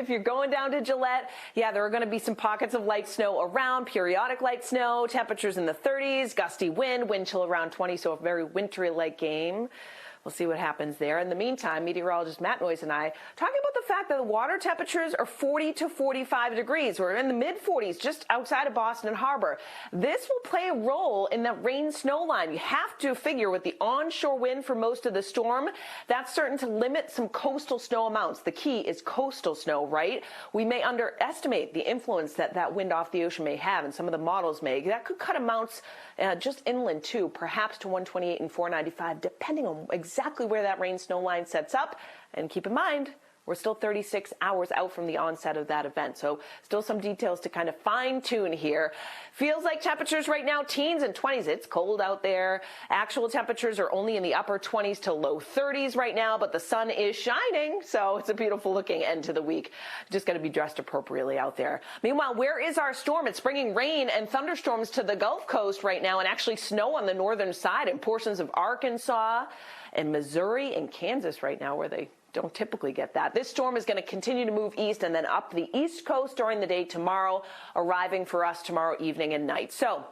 If you're going down to Gillette, yeah, there are going to be some pockets of light snow around, periodic light snow, temperatures in the 30s, gusty wind chill around 20, so a very wintry-like game. We'll see what happens there. In the meantime, meteorologist Matt Noyes and I talking about the fact that the water temperatures are 40 to 45 degrees. We're in the mid-40s just outside of Boston Harbor. This will play a role in that rain-snow line. You have to figure with the onshore wind for most of the storm, that's certain to limit some coastal snow amounts. The key is coastal snow, right? We may underestimate the influence that that wind off the ocean may have, and some of the models may. That could cut amounts just inland, too, perhaps to 128 and 495, depending on exactly where that rain-snow line sets up. And keep in mind, we're still 36 hours out from the onset of that event, so still some details to kind of fine-tune here. Feels like temperatures right now, teens and 20s. It's cold out there. Actual temperatures are only in the upper 20s to low 30s right now, but the sun is shining, so it's a beautiful-looking end to the week. Just got to be dressed appropriately out there. Meanwhile, where is our storm? It's bringing rain and thunderstorms to the Gulf Coast right now, and actually snow on the northern side in portions of Arkansas and Missouri and Kansas right now, where they don't typically get that. This storm is going to continue to move east and then up the east coast during the day tomorrow, arriving for us tomorrow evening and night. So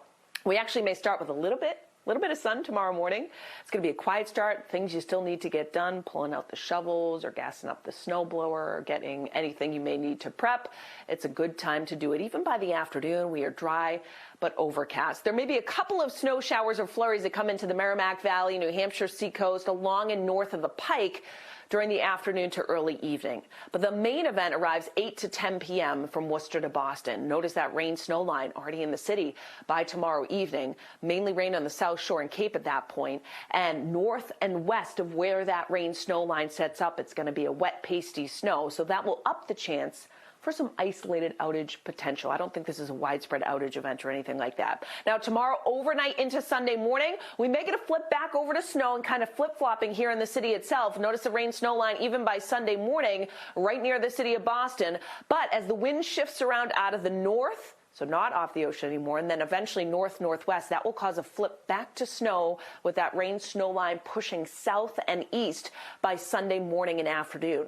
we actually may start with a little bit of sun tomorrow morning. It's going to be a quiet start. Things you still need to get done, pulling out the shovels or gassing up the snowblower or getting anything you may need to prep. It's a good time to do it. Even by the afternoon, we are dry but overcast. There may be a couple of snow showers or flurries that come into the Merrimack Valley, New Hampshire seacoast, along and north of the Pike during the afternoon to early evening. But the main event arrives 8 to 10 p.m. from Worcester to Boston. Notice that rain-snow line already in the city by tomorrow evening. Mainly rain on the South Shore and Cape at that point. And north and west of where that rain-snow line sets up, it's going to be a wet, pasty snow. So that will up the chance for some isolated outage potential. I don't think this is a widespread outage event or anything like that. Now, tomorrow overnight into Sunday morning, we may get a flip back over to snow and kind of flip-flopping here in the city itself. Notice the rain-snow line even by Sunday morning right near the city of Boston. But as the wind shifts around out of the north, so not off the ocean anymore, and then eventually north-northwest, that will cause a flip back to snow with that rain-snow line pushing south and east by Sunday morning and afternoon.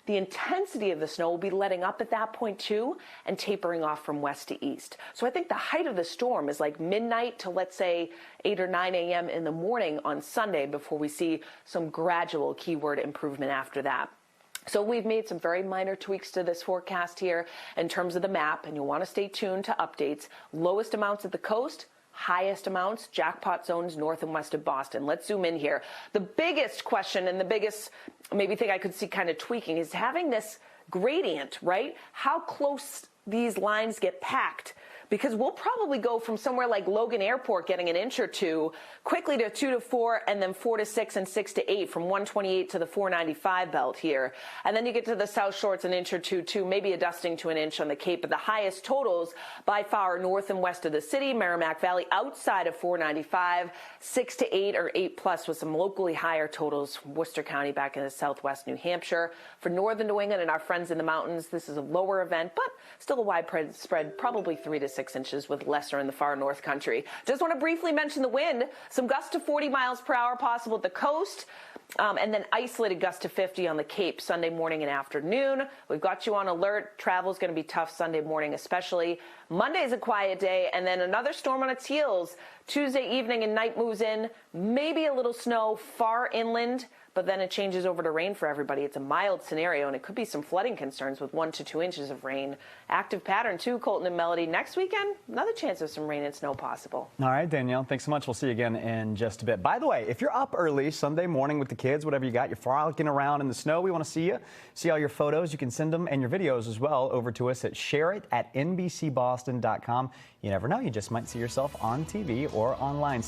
The intensity of the snow will be letting up at that point, too, and tapering off from west to east. So I think the height of the storm is like midnight to, let's say, 8 or 9 a.m. in the morning on Sunday before we see some gradual keyword improvement after that. So we've made some very minor tweaks to this forecast here in terms of the map, and you'll want to stay tuned to updates. Lowest amounts at the coast, highest amounts, jackpot zones north and west of Boston. Let's zoom in here. The biggest question and the biggest maybe thing I could see kind of tweaking is having this gradient, right? How close these lines get packed. Because we'll probably go from somewhere like Logan Airport getting an inch or two quickly to 2 to 4 and then 4 to 6 and 6 to 8 from 128 to the 495 belt here. And then you get to the South Shore, it's an inch or two, maybe a dusting to an inch on the Cape. But the highest totals by far north and west of the city, Merrimack Valley outside of 495, 6 to 8 or 8 plus with some locally higher totals. Worcester County back in the southwest New Hampshire. For northern New England and our friends in the mountains, this is a lower event, but still a wide spread, probably 3 to 6 inches with lesser in the far north country. Just want to briefly mention the wind. Some gusts to 40 miles per hour possible at the coast, and then isolated gusts to 50 on the Cape Sunday morning and afternoon. We've got you on alert. Travel is going to be tough Sunday morning especially. Monday is a quiet day, and then another storm on its heels. Tuesday evening and night moves in. Maybe a little snow far inland, but then it changes over to rain for everybody. It's a mild scenario, and it could be some flooding concerns with 1 to 2 inches of rain. Active pattern, too, Colton and Melody. Next weekend, another chance of some rain and snow possible. All right, Danielle, thanks so much. We'll see you again in just a bit. By the way, if you're up early Sunday morning with the kids, whatever you got, you're frolicking around in the snow, we want to see you. See all your photos. You can send them and your videos as well over to us at shareit@nbcboston.com. You never know, you just might see yourself on TV or online.